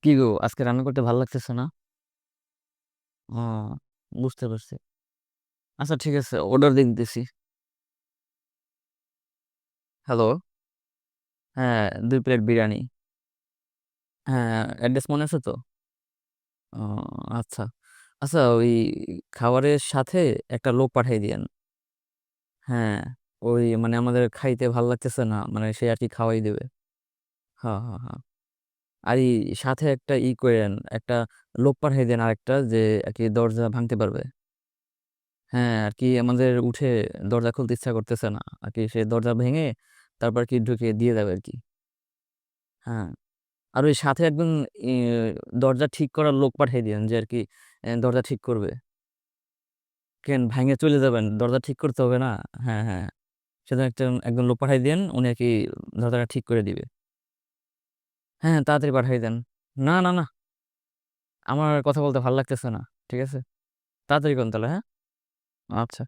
কি গো, আজকে রান্না করতে ভালো লাগতেছে না? ও, বুঝতে পারছি। আচ্ছা ঠিক আছে, অর্ডার দিয়ে দিতেছি। হ্যালো। হ্যাঁ, 2 প্লেট বিরিয়ানি। হ্যাঁ, অ্যাড্রেস মনে আছে তো? ও, আচ্ছা। আচ্ছা, ওই খাবারের সাথে একটা লোক পাঠিয়ে দিয়েন। হ্যাঁ, ওই মানে আমাদের খাইতে ভালো লাগতেছে না, মানে সে আর কি খাওয়াই দেবে। হ্যাঁ হ্যাঁ হ্যাঁ। আর সাথে একটা করেন, একটা লোক পাঠিয়ে দেন আরেকটা, যে আর কি দরজা ভাঙতে পারবে। হ্যাঁ, আর কি আমাদের উঠে দরজা খুলতে ইচ্ছা করতেছে না, আর কি সে দরজা ভেঙে তারপর কি ঢুকিয়ে দিয়ে যাবে আর কি। হ্যাঁ, আর ওই সাথে একজন ই, দরজা ঠিক করার লোক পাঠিয়ে দিন, যে আর কি দরজা ঠিক করবে। কেন ভাঙে চলে যাবেন, দরজা ঠিক করতে হবে না? হ্যাঁ হ্যাঁ, সেটা একজন লোক পাঠিয়ে দেন, উনি আর কি দরজাটা ঠিক করে দিবে। হ্যাঁ, তাড়াতাড়ি পাঠিয়ে দেন। না না না, আমার কথা বলতে ভালো লাগতেছে না। ঠিক আছে, তাড়াতাড়ি করুন তাহলে, হ্যাঁ। আচ্ছা।